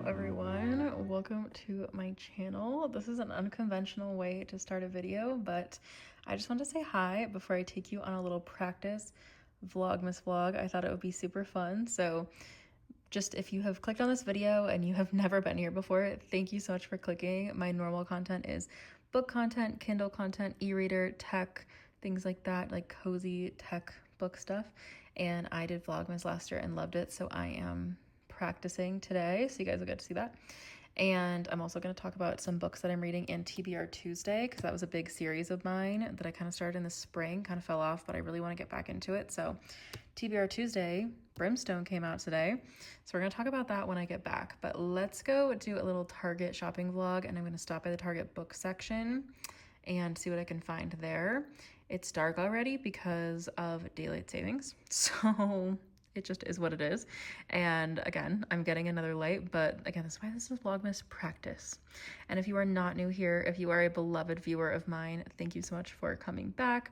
everyone, welcome to my channel. This is an unconventional way to start a video, but I just want to say hi before I take you on a little practice Vlogmas vlog. I thought it would be super fun. So just if you have clicked on this video and you have never been here before, thank you so much for clicking. My normal content is book content, Kindle content, e-reader, tech, things like that, like cozy tech book stuff. And I did Vlogmas last year and loved it, so I am practicing today, so you guys will get to see that. And I'm also going to talk about some books that I'm reading in TBR Tuesday, because that was a big series of mine that I kind of started in the spring, kind of fell off, but I really want to get back into it. So TBR Tuesday, Brimstone came out today, so we're going to talk about that when I get back. But let's go do a little Target shopping vlog, and I'm going to stop by the Target book section and see what I can find there. It's dark already because of daylight savings, so it just is what it is. And again, I'm getting another light, but again, that's why this is Vlogmas practice. And if you are not new here, if you are a beloved viewer of mine, thank you so much for coming back.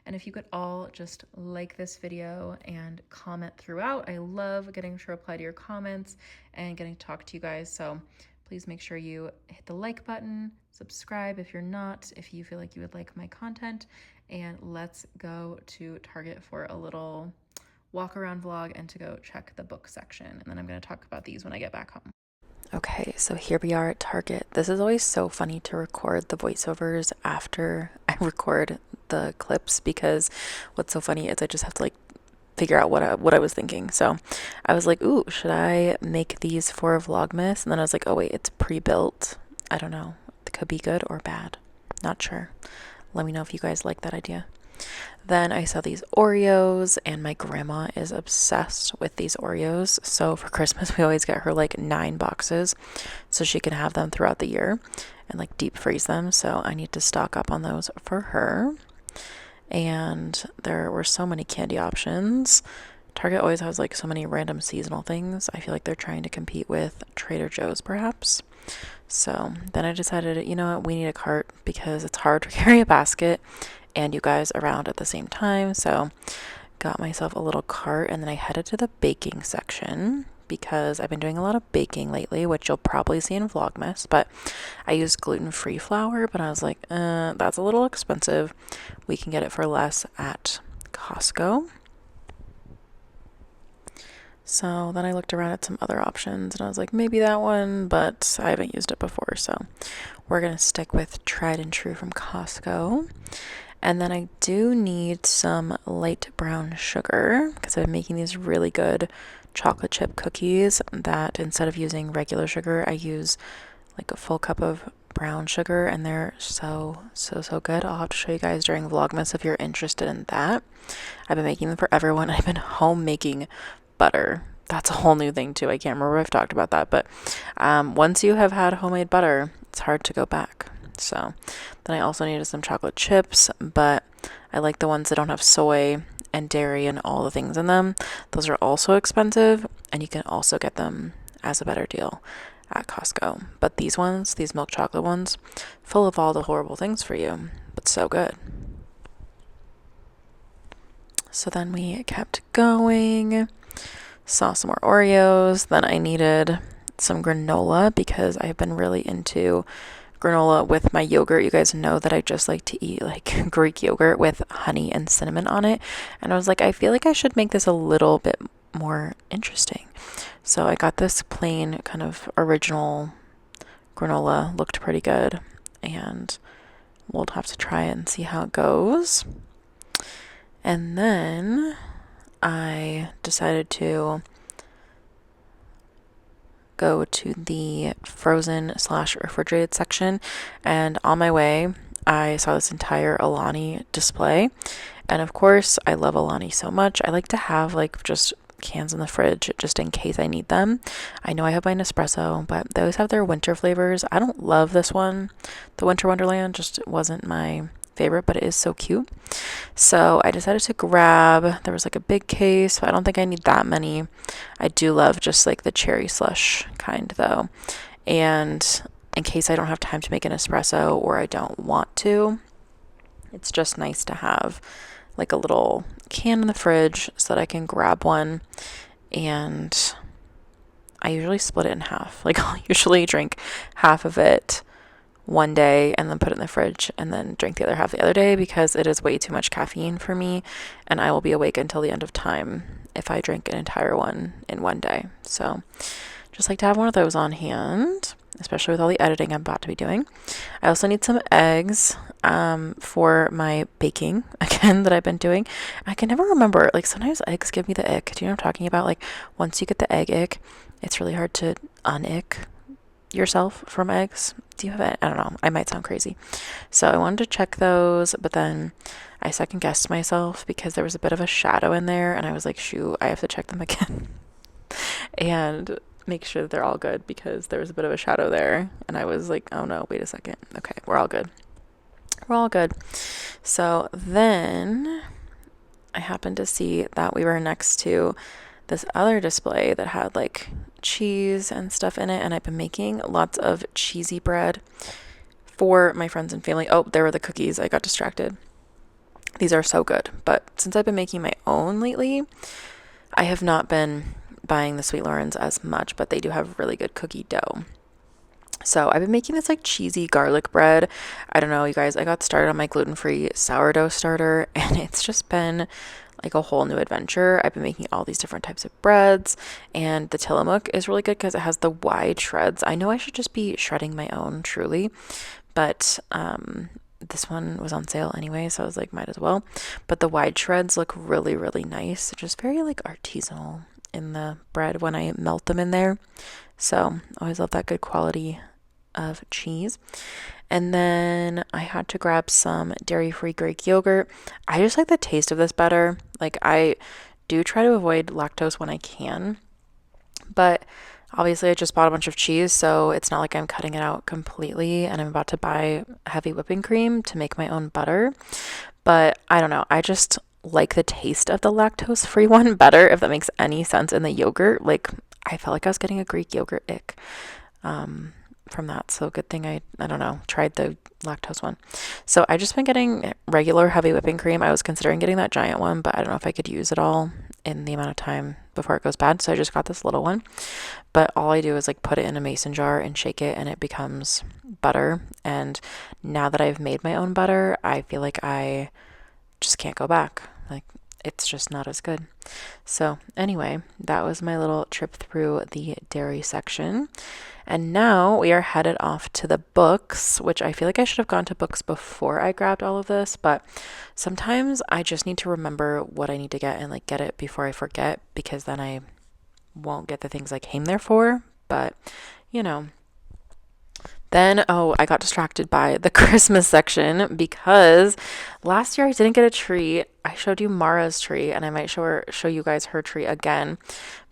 And if you could all just like this video and comment throughout, I love getting to reply to your comments and getting to talk to you guys. So please make sure you hit the like button, subscribe if you're not, if you feel like you would like my content, and let's go to Target for a little walk around vlog and to go check the book section. And then I'm going to talk about these when I get back home. Okay, so here we are at Target. This is always so funny to record the voiceovers after I record the clips, because what's so funny is I just have to like figure out what I was thinking. So I was like, ooh, should I make these for Vlogmas? And then I was like, oh wait, it's pre-built. I don't know. It could be good or bad. Not sure. Let me know if you guys like that idea. Then I saw these Oreos, and my grandma is obsessed with these Oreos. So for Christmas, we always get her like 9 boxes so she can have them throughout the year and like deep freeze them. So I need to stock up on those for her. And there were so many candy options. Target always has like so many random seasonal things. I feel like they're trying to compete with Trader Joe's perhaps. So then I decided, you know what, we need a cart because it's hard to carry a basket and you guys around at the same time. So got myself a little cart, and then I headed to the baking section because I've been doing a lot of baking lately, which you'll probably see in Vlogmas, but I use gluten-free flour, but I was like, that's a little expensive. We can get it for less at Costco. So then I looked around at some other options and I was like, maybe that one, but I haven't used it before, so we're going to stick with tried and true from Costco. And then I do need some light brown sugar because I've been making these really good chocolate chip cookies that instead of using regular sugar, I use like a full cup of brown sugar, and they're so good. I'll have to show you guys during Vlogmas if you're interested in that. I've been making them for everyone. I've been home making butter. That's a whole new thing too. I can't remember if I've talked about that, but once you have had homemade butter, it's hard to go back. So then I also needed some chocolate chips, but I like the ones that don't have soy and dairy and all the things in them. Those are also expensive, and you can also get them as a better deal at Costco. But these ones, these milk chocolate ones, full of all the horrible things for you, but so good. So then we kept going, saw some more Oreos. Then I needed some granola because I've been really into granola with my yogurt. You guys know that I just like to eat like Greek yogurt with honey and cinnamon on it, and I was like, I feel like I should make this a little bit more interesting. So I got this plain kind of original granola, looked pretty good, and we'll have to try it and see how it goes. And then I decided to go to the frozen / refrigerated section, and on my way I saw this entire Alani display, and of course I love Alani so much. I like to have like just cans in the fridge just in case I need them. I know I have my Nespresso, but they always have their winter flavors. I don't love this one. The Winter Wonderland just wasn't my favorite, but it is so cute. So I decided to grab, there was like a big case, so I don't think I need that many. I do love just like the cherry slush kind though. And in case I don't have time to make an espresso or I don't want to, it's just nice to have like a little can in the fridge so that I can grab one and I usually split it in half. Like I'll usually drink half of it one day and then put it in the fridge and then drink the other half the other day, because it is way too much caffeine for me and I will be awake until the end of time if I drink an entire one in one day. So just like to have one of those on hand, especially with all the editing I'm about to be doing. I also need some eggs for my baking again that I've been doing. I can never remember, like sometimes eggs give me the ick. Do you know what I'm talking about? Like once you get the egg ick, it's really hard to unick yourself from eggs. Do you have it? I don't know. I might sound crazy. So I wanted to check those, but then I second guessed myself because there was a bit of a shadow in there and I was like, shoot, I have to check them again and make sure that they're all good, because there was a bit of a shadow there and I was like, oh no, wait a second. Okay, we're all good. We're all good. So then I happened to see that we were next to this other display that had like cheese and stuff in it, and I've been making lots of cheesy bread for my friends and family. Oh, there were the cookies. I got distracted. These are so good, but since I've been making my own lately, I have not been buying the Sweet Lorens as much, but they do have really good cookie dough. So I've been making this like cheesy garlic bread. I don't know, you guys, I got started on my gluten-free sourdough starter and it's just been like a whole new adventure. I've been making all these different types of breads, and the Tillamook is really good because it has the wide shreds. I know I should just be shredding my own, truly, but this one was on sale anyway, so I was like, might as well. But the wide shreds look really, really nice. Just very like artisanal in the bread when I melt them in there. So I always love that good quality of cheese. And then I had to grab some dairy-free Greek yogurt. I just like the taste of this better. Like I do try to avoid lactose when I can, but obviously I just bought a bunch of cheese, so it's not like I'm cutting it out completely, and I'm about to buy heavy whipping cream to make my own butter. But I don't know, I just like the taste of the lactose-free one better, if that makes any sense, in the yogurt. Like I felt like I was getting a Greek yogurt ick from that, so good thing I don't know, tried the lactose one. So I just been getting regular heavy whipping cream. I was considering getting that giant one, but I don't know if I could use it all in the amount of time before it goes bad, so I just got this little one. But all I do is like put it in a mason jar and shake it and it becomes butter. And now that I've made my own butter, I feel like I just can't go back. Like it's just not as good. So anyway, that was my little trip through the dairy section. And now we are headed off to the books, which I feel like I should have gone to books before I grabbed all of this, but sometimes I just need to remember what I need to get and like get it before I forget, because then I won't get the things I came there for. But you know, then I got distracted by the Christmas section because last year I didn't get a tree. I showed you Mara's tree, and I might show you guys her tree again,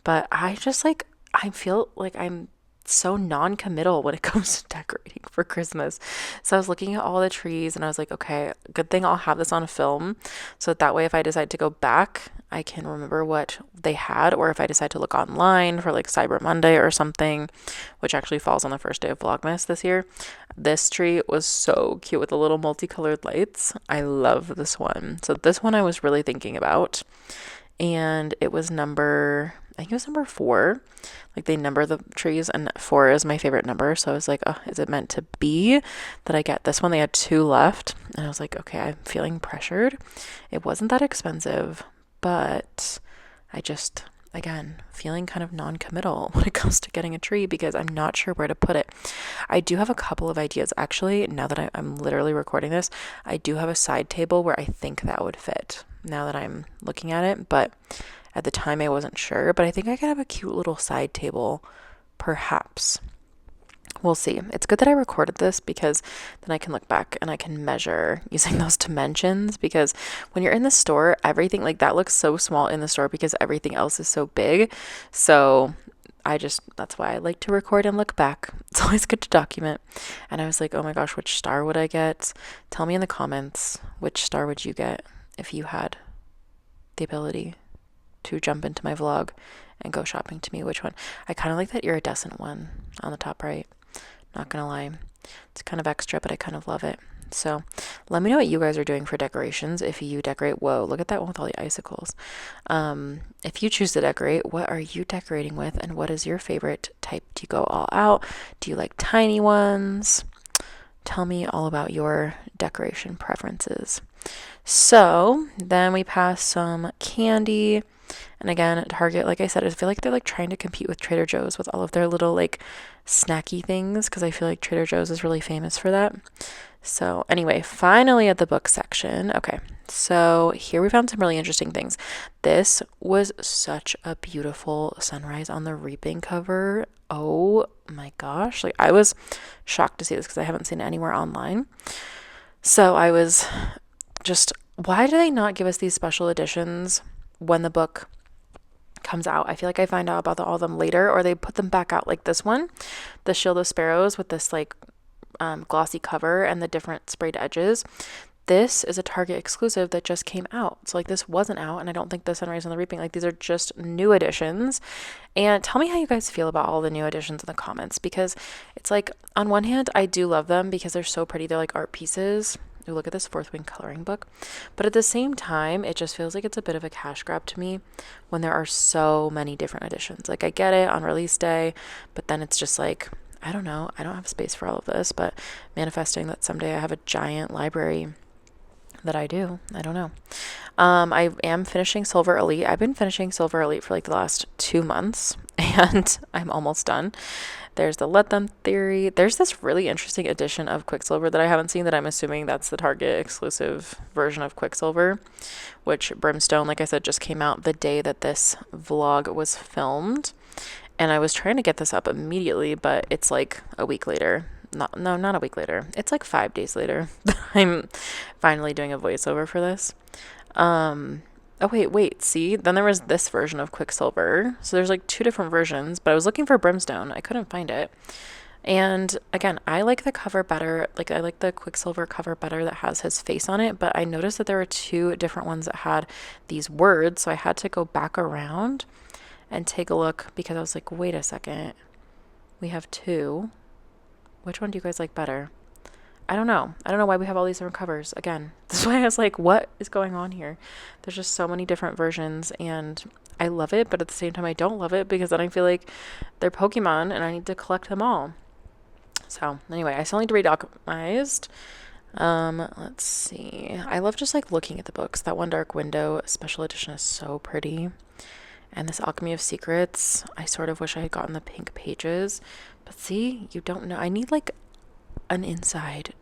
but I feel like I'm so non-committal when it comes to decorating for Christmas. So I was looking at all the trees and I was like, okay, good thing I'll have this on film, so that way if I decide to go back, I can remember what they had, or if I decide to look online for like Cyber Monday or something, which actually falls on the first day of Vlogmas this year. This tree was so cute with the little multicolored lights. I love this one. So this one I was really thinking about, and it was I think it was number 4. Like they number the trees, and 4 is my favorite number. So I was like, oh, is it meant to be that I get this one? They had 2 left, and I was like, okay, I'm feeling pressured. It wasn't that expensive, but I just, again, feeling kind of non-committal when it comes to getting a tree because I'm not sure where to put it. I do have a couple of ideas actually. Now that I'm literally recording this, I do have a side table where I think that would fit now that I'm looking at it, but at the time I wasn't sure. But I think I could have a cute little side table, perhaps. We'll see. It's good that I recorded this because then I can look back and I can measure using those dimensions, because when you're in the store, everything like that looks so small in the store because everything else is so big. So that's why I like to record and look back. It's always good to document. And I was like, oh my gosh, which star would I get? Tell me in the comments, which star would you get if you had the ability to jump into my vlog and go shopping to me? Which one? I kind of like that iridescent one on the top right. Not gonna lie, it's kind of extra, but I kind of love it. So let me know what you guys are doing for decorations. If you decorate, whoa, look at that one with all the icicles. If you choose to decorate, what are you decorating with, and what is your favorite type? Do you go all out? Do you like tiny ones? Tell me all about your decoration preferences. So then we pass some candy. And again, at Target, like I said, I feel like they're like trying to compete with Trader Joe's with all of their little like snacky things, because I feel like Trader Joe's is really famous for that. So anyway, finally at the book section. Okay, so here we found some really interesting things. This was such a beautiful sunrise on the reaping cover. Oh my gosh, like I was shocked to see this because I haven't seen it anywhere online. So I was just, why do they not give us these special editions when the book comes out? I feel like I find out about all of them later, or they put them back out, like this one, the Shield of Sparrows with this like glossy cover and the different sprayed edges. This is a Target exclusive that just came out. So like this wasn't out, and I don't think the Sunrise and the Reaping, like these are just new editions. And tell me how you guys feel about all the new editions in the comments, because it's like, on one hand, I do love them because they're so pretty. They're like art pieces. Ooh, look at this Fourth Wing coloring book. But at the same time, it just feels like it's a bit of a cash grab to me when there are so many different editions. Like I get it on release day, but then it's just like, I don't know. I don't have space for all of this, but manifesting that someday I have a giant library that I do. I don't know. I am finishing Silver Elite. I've been finishing Silver Elite for like the last 2 months, and I'm almost done. There's the Let Them Theory. There's this really interesting edition of Quicksilver that I haven't seen, that I'm assuming that's the Target exclusive version of Quicksilver, which Brimstone, like I said, just came out the day that this vlog was filmed. And I was trying to get this up immediately, but it's like a week later. Not a week later. It's like 5 days later that I'm finally doing a voiceover for this. Oh, wait, see? Then there was this version of Quicksilver. So there's like 2 different versions, but I was looking for Brimstone. I couldn't find it. And again, I like the cover better. Like I like the Quicksilver cover better that has his face on it, but I noticed that there were 2 different ones that had these words, so I had to go back around and take a look, because I was like, wait a second, we have 2. Which one do you guys like better? I don't know why we have all these different covers. Again, this is why I was like, what is going on here? There's just so many different versions, and I love it, but at the same time I don't love it, because then I feel like they're Pokemon and I need to collect them all. So anyway, I still need to read Alchemized. Let's see. I love just like looking at the books. That One Dark Window special edition is so pretty. And this Alchemy of Secrets, I sort of wish I had gotten the pink pages. But see, you don't know. I need like an inside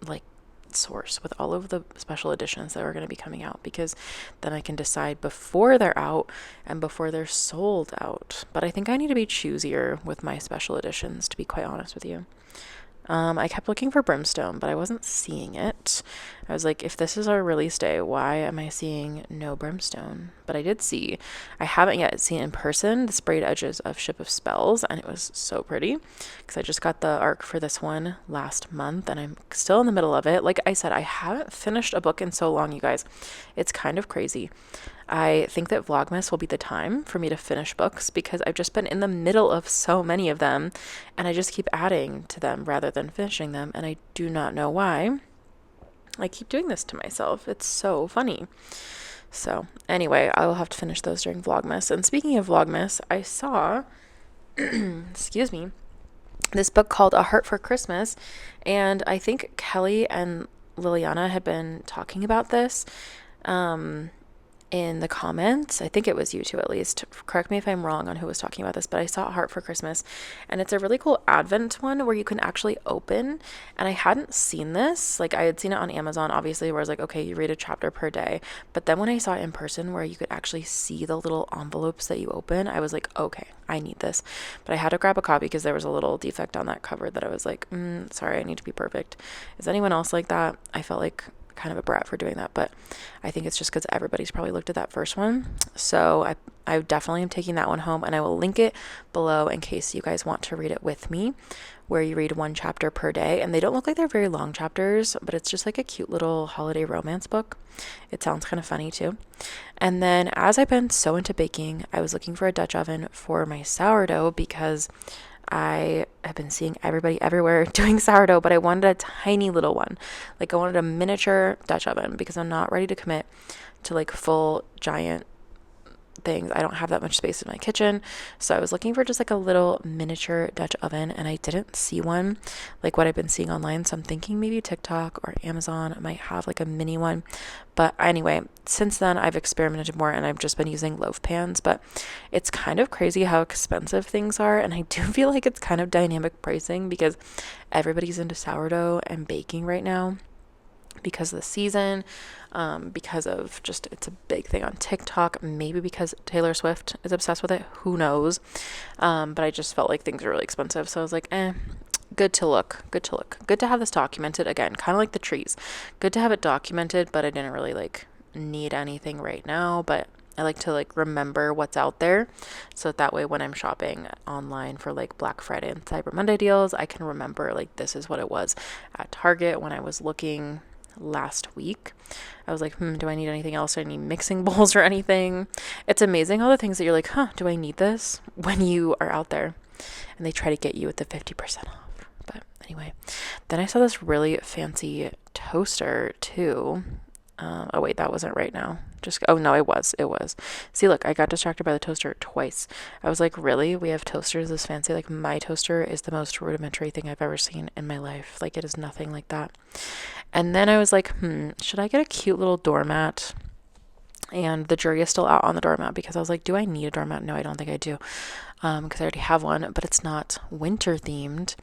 like source with all of the special editions that are going to be coming out, because then I can decide before they're out and before they're sold out. But I think I need to be choosier with my special editions, to be quite honest with you. I kept looking for Brimstone, but I wasn't seeing it. I was like, if this is our release day, why am I seeing no Brimstone? But I did see, I haven't yet seen in person, the sprayed edges of Ship of Spells, and it was so pretty, because I just got the arc for this one last month, and I'm still in the middle of it. Like I said, I haven't finished a book in so long, you guys. It's kind of crazy. I think that Vlogmas will be the time for me to finish books, because I've just been in the middle of so many of them, and I just keep adding to them rather than finishing them, and I do not know why I keep doing this to myself. It's so funny. So anyway, I will have to finish those during Vlogmas. And speaking of Vlogmas, I saw excuse me, this book called A Heart for Christmas, and I think Kelly and Liliana had been talking about this in the comments. I think it was you two, at least. Correct me if I'm wrong on who was talking about this, but I saw A Heart for Christmas, and it's a really cool Advent one where you can actually open, and I hadn't seen this. Like, I had seen it on Amazon, obviously, where I was like, okay, you read a chapter per day, but then when I saw it in person where you could actually see the little envelopes that you open, I was like, okay, I need this. But I had to grab a copy because there was a little defect on that cover that I was like, sorry, I need to be perfect. Is anyone else like that? I felt like kind of a brat for doing that, but I think it's just because everybody's probably looked at that first one. So I definitely am taking that one home, and I will link it below in case you guys want to read it with me, where you read 1 chapter per day, and they don't look like they're very long chapters, but it's just like a cute little holiday romance book. It sounds kind of funny too. And then as I've been so into baking, I was looking for a Dutch oven for my sourdough, because I have been seeing everybody everywhere doing sourdough, but I wanted a tiny little one. Like I wanted a miniature Dutch oven because I'm not ready to commit to like full giant things. I don't have that much space in my kitchen. So I was looking for just like a little miniature Dutch oven, and I didn't see one like what I've been seeing online. So I'm thinking maybe TikTok or Amazon might have like a mini one. But anyway, since then I've experimented more and I've just been using loaf pans. But it's kind of crazy how expensive things are. And I do feel like it's kind of dynamic pricing because everybody's into sourdough and baking right now because of the season, because of just it's a big thing on TikTok, maybe because Taylor Swift is obsessed with it, who knows. But I just felt like things are really expensive, so I was like, good to look, good to have this documented. Again, kind of like the trees, good to have it documented, but I didn't really like need anything right now. But I like to like remember what's out there, so that way when I'm shopping online for like Black Friday and Cyber Monday deals, I can remember like this is what it was at Target when I was looking last week. I was like, do I need anything else? Do I need mixing bowls or anything? It's amazing all the things that you're like, do I need this when you are out there, and they try to get you with the 50% off. But anyway, then I saw this really fancy toaster too. Oh wait, that wasn't right now. Oh no, it was. See, look, I got distracted by the toaster twice. I was like, really? We have toasters this fancy? Like my toaster is the most rudimentary thing I've ever seen in my life. Like it is nothing like that. And then I was like, should I get a cute little doormat? And the jury is still out on the doormat because I was like, do I need a doormat? No, I don't think I do. Because I already have one, but it's not winter themed.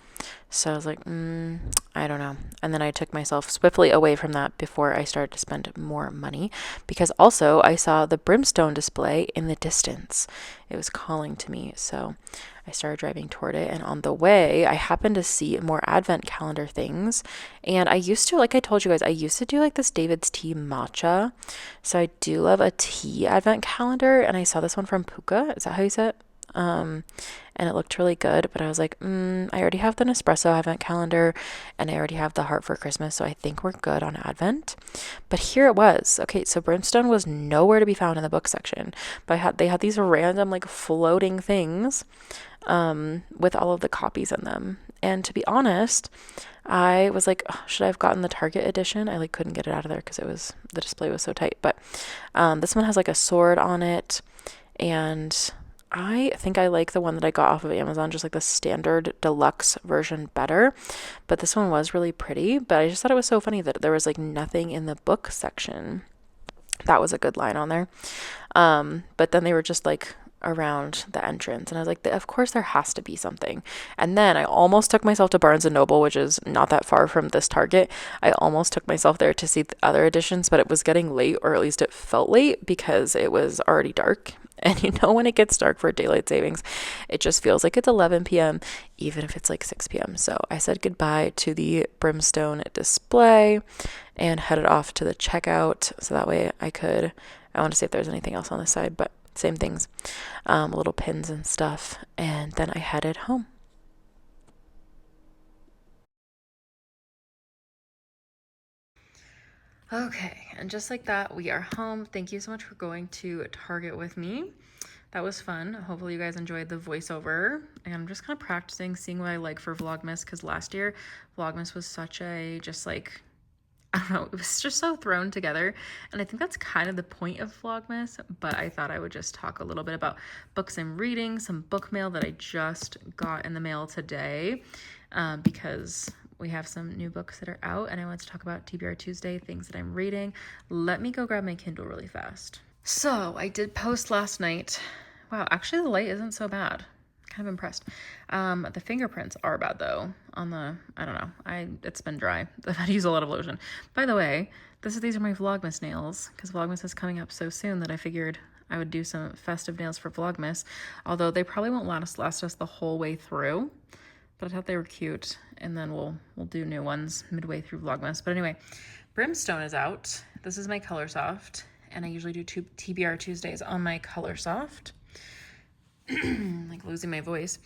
So I was like, I don't know. And then I took myself swiftly away from that before I started to spend more money, because also I saw the Brimstone display in the distance. It was calling to me. So I started driving toward it. And on the way, I happened to see more advent calendar things. And I used to, like I told you guys, I used to do like this David's Tea matcha. So I do love a tea advent calendar. And I saw this one from Puka. Is that how you say it? And it looked really good, but I was like, I already have the Nespresso Advent calendar and I already have the Heart for Christmas, so I think we're good on Advent. But here it was. Okay, so Brimstone was nowhere to be found in the book section, but they had these random like floating things with all of the copies in them. And to be honest, I was like, should I have gotten the Target edition? I like couldn't get it out of there because the display was so tight. But this one has like a sword on it, and I think I like the one that I got off of Amazon, just like the standard deluxe version better. But this one was really pretty. But I just thought it was so funny that there was like nothing in the book section. That was a good line on there. But then they were just like around the entrance, and I was like, of course there has to be something. And then I almost took myself to Barnes and Noble, which is not that far from this Target. I almost took myself there to see the other editions, but it was getting late, or at least it felt late because it was already dark. And you know, when it gets dark for daylight savings, it just feels like it's 11 p.m., even if it's like 6 p.m. So I said goodbye to the Brimstone display and headed off to the checkout. So that way I want to see if there's anything else on this side, but same things, little pins and stuff. And then I headed home. Okay, and just like that, we are home. Thank you so much for going to Target with me. That was fun. Hopefully you guys enjoyed the voiceover. And I'm just kind of practicing, seeing what I like for Vlogmas, because last year Vlogmas was such a just like, I don't know, it was just so thrown together. And I think that's kind of the point of Vlogmas, but I thought I would just talk a little bit about books I'm reading, some book mail that I just got in the mail today, because we have some new books that are out, and I want to talk about TBR Tuesday, things that I'm reading. Let me go grab my Kindle really fast. So I did post last night. Wow, actually the light isn't so bad. Kind of impressed. The fingerprints are bad though. I don't know. It's been dry. I've had to use a lot of lotion. By the way, these are my Vlogmas nails, because Vlogmas is coming up so soon that I figured I would do some festive nails for Vlogmas. Although they probably won't last us the whole way through. But I thought they were cute, and then we'll do new ones midway through Vlogmas. But anyway, Brimstone is out. This is my Color Soft, and I usually do TBR Tuesdays on my Color Soft. Like losing my voice.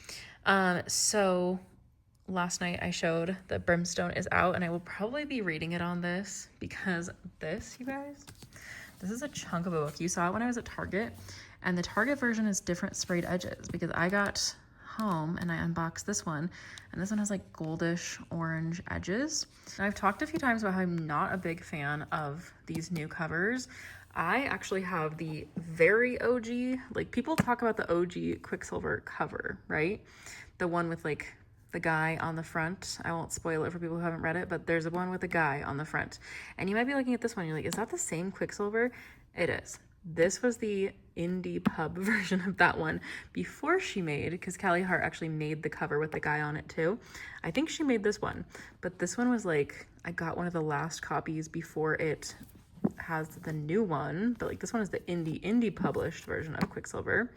So last night I showed that Brimstone is out, and I will probably be reading it on this, because this, you guys, this is a chunk of a book. You saw it when I was at Target, and the Target version is different sprayed edges, because I got home and I unboxed this one, and this one has like goldish orange edges. Now, I've talked a few times about how I'm not a big fan of these new covers. I actually have the very OG, like people talk about the OG Quicksilver cover, right? The one with like the guy on the front. I won't spoil it for people who haven't read it, but there's a one with a guy on the front. And you might be looking at this one, you're like, is that the same Quicksilver? It is. This was the indie pub version of that one before she made, because Callie Hart actually made the cover with the guy on it too. I think she made this one, but this one was like, I got one of the last copies before it has the new one, but like this one is the indie published version of Quicksilver.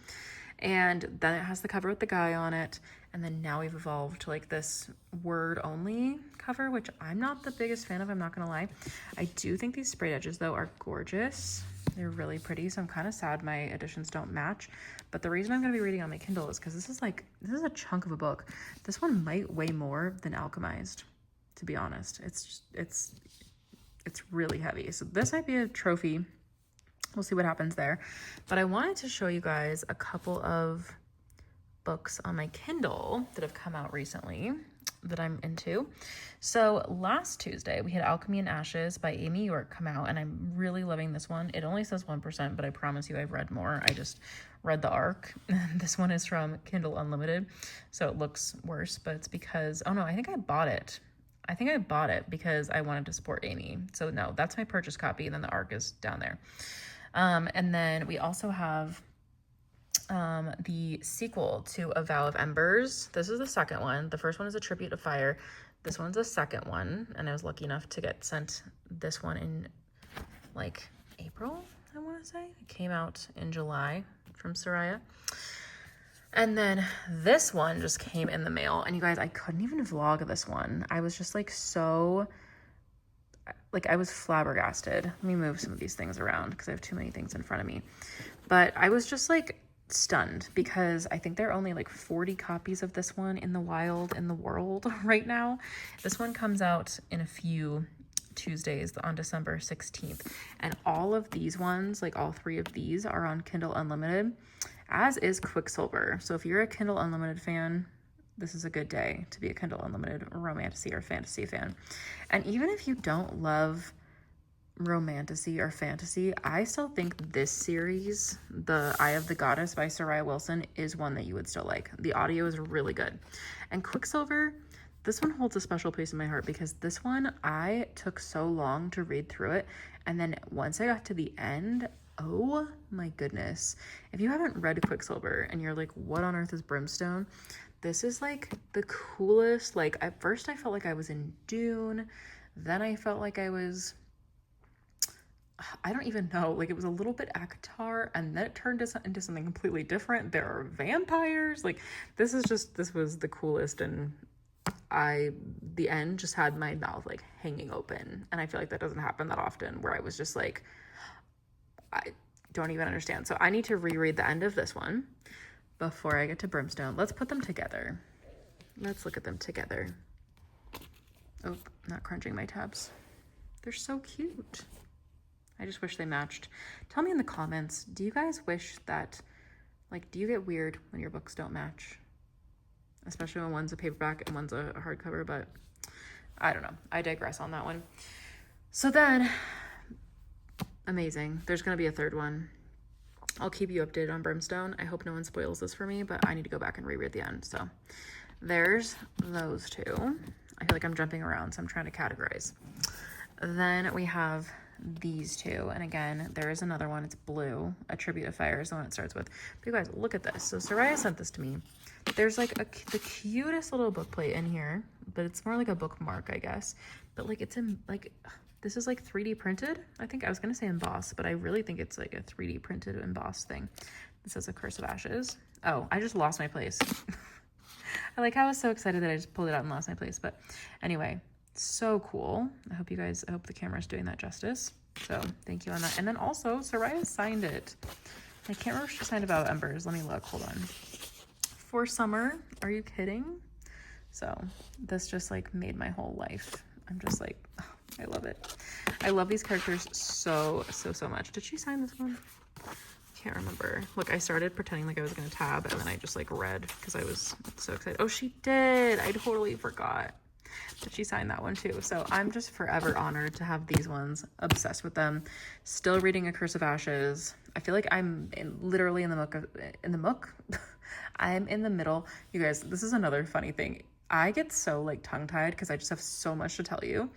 And then it has the cover with the guy on it. And then now we've evolved to like this word only cover, which I'm not the biggest fan of, I'm not gonna lie. I do think these sprayed edges though are gorgeous. They're really pretty, so I'm kind of sad my editions don't match. But the reason I'm gonna be reading on my Kindle is because this is a chunk of a book. This one might weigh more than Alchemized, to be honest. It's really heavy. So this might be a trophy. We'll see what happens there. But I wanted to show you guys a couple of books on my Kindle that have come out recently that I'm into. So last Tuesday, we had Alchemy and Ashes by Amy York come out, and I'm really loving this one. It only says 1%, but I promise you I've read more. I just read the ARC. This one is from Kindle Unlimited, so it looks worse, but it's because, oh no, I think I bought it. I think I bought it because I wanted to support Amy. So no, that's my purchase copy, and then the ARC is down there. And then we also have the sequel to A Vow of Embers. This is the second one. The first one is A Tribute to Fire. This one's the second one, and I was lucky enough to get sent this one in like April, I want to say. It came out in July from Sariah. And then this one just came in the mail, and you guys, I couldn't even vlog this one. I was just like so, like I was flabbergasted. Let me move some of these things around because I have too many things in front of me. But I was just like stunned because I think there are only like 40 copies of this one in the wild in the world right now. This one comes out in a few Tuesdays on December 16th. And all of these ones, like all three of these, are on Kindle Unlimited, as is Quicksilver. So if you're a Kindle Unlimited fan, this is a good day to be a Kindle Unlimited romantasy or fantasy fan. And even if you don't love romantasy or fantasy, I still think this series, The Eye of the Goddess by Sariah Wilson, is one that you would still like. The audio is really good. And Quicksilver, this one holds a special place in my heart because this one, I took so long to read through it. And then once I got to the end, oh my goodness. If you haven't read Quicksilver and you're like, what on earth is Brimstone? This is like the coolest. Like at first I felt like I was in Dune. Then I felt like I was, I don't even know, like it was a little bit ACOTAR, and then it turned into something completely different. There are vampires. Like this was the coolest, and the end just had my mouth like hanging open, and I feel like that doesn't happen that often where I was just like, I don't even understand. So I need to reread the end of this one before I get to Brimstone. Let's put them together. Let's look at them together. Oh, not crunching my tabs. They're so cute. I just wish they matched. Tell me in the comments, do you guys wish that, like, do you get weird when your books don't match? Especially when one's a paperback and one's a hardcover, but I don't know. I digress on that one. So then, amazing. There's going to be a third one. I'll keep you updated on Brimstone. I hope no one spoils this for me, but I need to go back and reread the end. So there's those two. I feel like I'm jumping around, so I'm trying to categorize. Then we have these two, and again, there is another one. It's blue. A Tribute to Fire is the one it starts with. But you guys, look at this. So Sariah sent this to me. There's like the cutest little book plate in here, but it's more like a bookmark, I guess. But like it's in like, this is like 3D printed. I think I was gonna say embossed, but I really think it's like a 3D printed embossed thing. It says A Curse of Ashes. Oh, I just lost my place. I was so excited that I just pulled it out and lost my place. But anyway, so cool. I hope the camera's doing that justice. So thank you on that. And then also Sariah signed it. I can't remember if she signed About Embers. Let me look, hold on. For summer, are you kidding? So this just like made my whole life. I'm just like, oh, I love it. I love these characters so much. Did she sign this one? Can't remember. Look, I started pretending like I was gonna tab, and then I just like read because I was so excited. Oh, she did. I totally forgot that she signed that one too. So I'm just forever honored to have these ones. Obsessed with them. Still reading A Curse of Ashes. I feel like I'm literally in the muck. I'm in the middle. You guys, this is another funny thing. I get so like tongue-tied because I just have so much to tell you.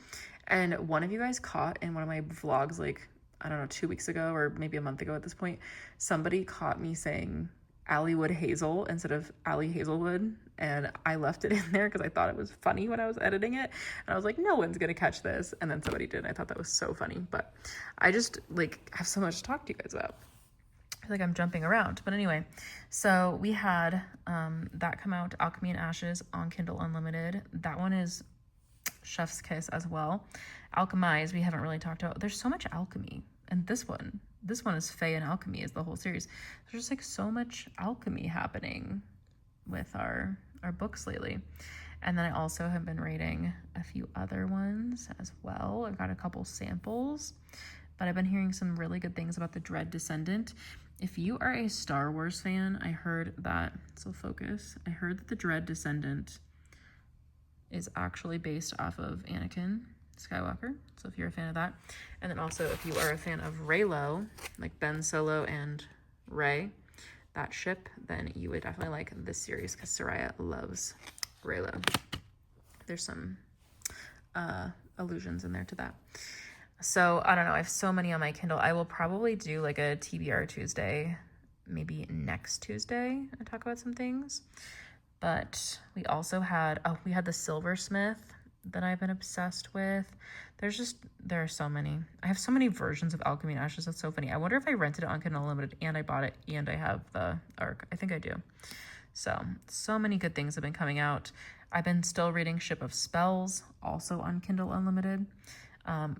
And one of you guys caught in one of my vlogs, like, I don't know, 2 weeks ago or maybe a month ago at this point, somebody caught me saying Allywood Hazel instead of Allie Hazelwood. And I left it in there because I thought it was funny when I was editing it. And I was like, no one's going to catch this. And then somebody did. And I thought that was so funny. But I just like have so much to talk to you guys about. I feel like I'm jumping around. But anyway, so we had that come out, Alchemy and Ashes, on Kindle Unlimited. That one is chef's kiss as well. Alchemize, we haven't really talked about. There's so much alchemy. And this one is Fae and Alchemy is the whole series. There's just like so much alchemy happening with our books lately. And then I also have been reading a few other ones as well. I've got a couple samples, but I've been hearing some really good things about The Dread Descendant. If you are a Star Wars fan, I heard that, so focus, I heard that The Dread Descendant is actually based off of Anakin Skywalker. So if you're a fan of that. And then also if you are a fan of Reylo, like Ben Solo and Rey, that ship, then you would definitely like this series because Sariah loves Reylo. There's some allusions in there to that. So I don't know, I have so many on my Kindle. I will probably do like a TBR Tuesday, maybe next Tuesday, and talk about some things. But we also had, we had the Silversmith that I've been obsessed with. There are so many. I have so many versions of Alchemy and Ashes. That's so funny. I wonder if I rented it on Kindle Unlimited and I bought it and I have the ARC. I think I do. So many good things have been coming out. I've been still reading Ship of Spells, also on Kindle Unlimited.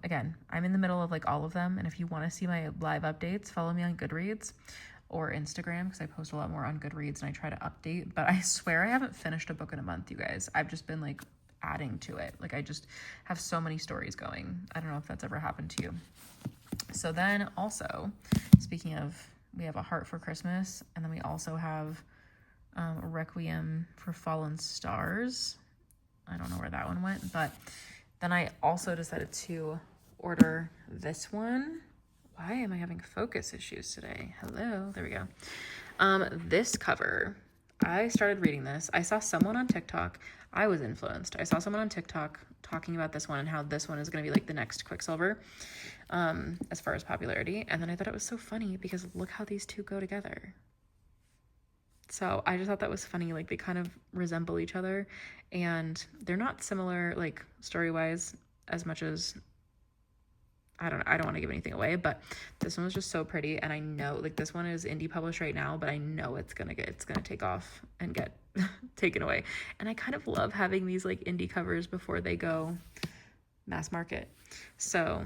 Again, I'm in the middle of like all of them. And if you want to see my live updates, follow me on Goodreads or Instagram because I post a lot more on Goodreads and I try to update. But I swear I haven't finished a book in a month, you guys. I've just been like adding to it. Like I just have so many stories going. I don't know if that's ever happened to you. So then also, speaking of, we have A Heart for Christmas, and then we also have Requiem for Fallen Stars. I don't know where that one went, but then I also decided to order this one. Why am I having focus issues today? Hello, there we go. This cover, I started reading this. I saw someone on TikTok. I was influenced. I saw someone on TikTok talking about this one and how this one is going to be like the next Quicksilver as far as popularity. And then I thought it was so funny because look how these two go together. So I just thought that was funny. Like they kind of resemble each other and they're not similar like story-wise as much as I don't want to give anything away, but this one was just so pretty. And I know like this one is indie published right now, but I know it's gonna take off and get taken away. And I kind of love having these like indie covers before they go mass market. So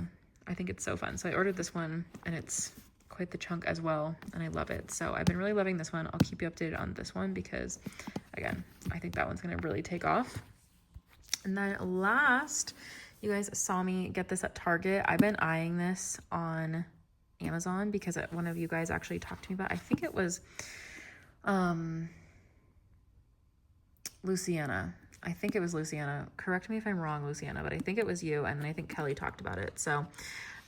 I think it's so fun. So I ordered this one and it's quite the chunk as well. And I love it. So I've been really loving this one. I'll keep you updated on this one because again, I think that one's going to really take off. And then last, you guys saw me get this at Target. I've been eyeing this on Amazon because one of you guys actually talked to me about, I think it was Luciana. I think it was Luciana. Correct me if I'm wrong, Luciana, but I think it was you. And then I think Kelly talked about it. So,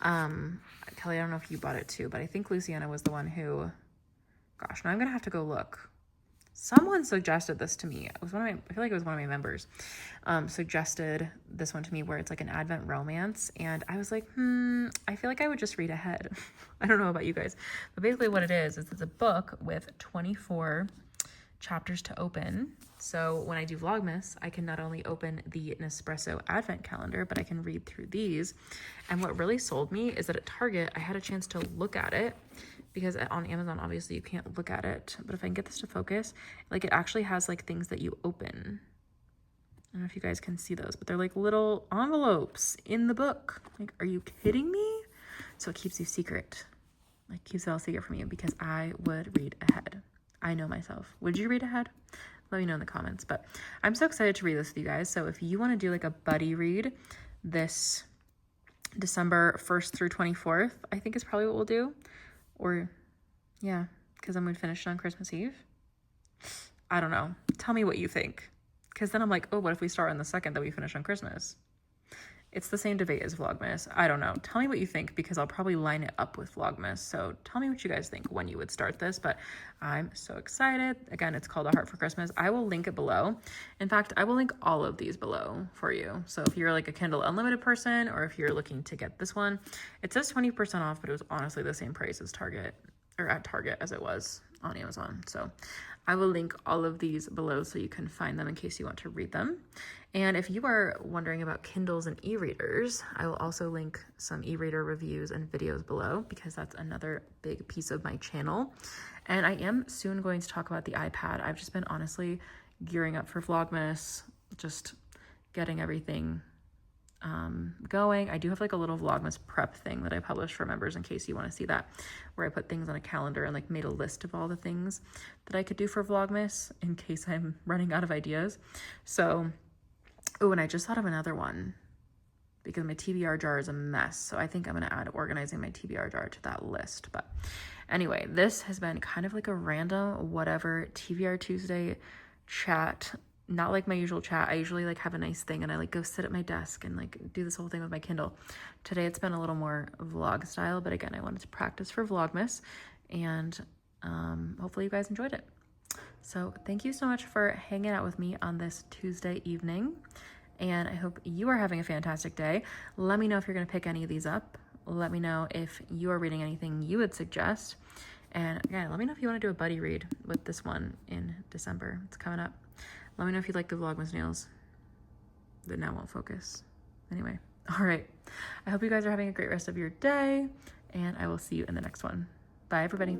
Kelly, I don't know if you bought it too, but I think Luciana was the one who, gosh, now I'm going to have to go look. Someone suggested this to me. I feel like it was one of my members, suggested this one to me where it's like an Advent romance. And I was like, I feel like I would just read ahead. I don't know about you guys, but basically what it is it's a book with 24 chapters to open. So when I do Vlogmas, I can not only open the Nespresso Advent calendar, but I can read through these. And what really sold me is that at Target, I had a chance to look at it because on Amazon, obviously you can't look at it. But if I can get this to focus, like it actually has like things that you open. I don't know if you guys can see those, but they're like little envelopes in the book. Like, are you kidding me? So it keeps you secret. Like keeps it all secret from you because I would read ahead. I know myself. Would you read ahead? Let me know in the comments. But I'm so excited to read this with you guys. So if you want to do like a buddy read this December 1st through 24th, I think is probably what we'll do. Or Yeah, because then we'd finish it on Christmas Eve. I don't know. Tell me what you think. Because then I'm like, oh, what if we start on the 2nd that we finish on Christmas? It's the same debate as Vlogmas. I don't know. Tell me what you think, because I'll probably line it up with Vlogmas. So tell me what you guys think when you would start this. But I'm so excited. Again, it's called A Heart for Christmas. I will link it below. In fact, I will link all of these below for you. So if you're like a Kindle Unlimited person, or if you're looking to get this one, it says 20% off, but it was honestly the same price as Target, or at Target, as it was on Amazon. So I will link all of these below so you can find them in case you want to read them. And if you are wondering about Kindles and e-readers, I will also link some e-reader reviews and videos below, because that's another big piece of my channel. And I am soon going to talk about the iPad. I've just been honestly gearing up for Vlogmas, just getting everything going. I do have like a little Vlogmas prep thing that I published for members in case you want to see that, where I put things on a calendar and like made a list of all the things that I could do for Vlogmas in case I'm running out of ideas. So, oh, and I just thought of another one, because my TBR jar is a mess. So I think I'm going to add organizing my TBR jar to that list. But anyway, this has been kind of like a random whatever TBR Tuesday chat. Not like my usual chat. I usually like have a nice thing and I like go sit at my desk and like do this whole thing with my Kindle. Today it's been a little more vlog style, but again, I wanted to practice for Vlogmas, and hopefully you guys enjoyed it. So thank you so much for hanging out with me on this Tuesday evening, and I hope you are having a fantastic day. Let me know if you're going to pick any of these up. Let me know if you are reading anything you would suggest. And again, let me know if you want to do a buddy read with this one in December. It's coming up. Let me know if you like the Vlogmas nails. That now won't focus. Anyway, all right. I hope you guys are having a great rest of your day, and I will see you in the next one. Bye, everybody.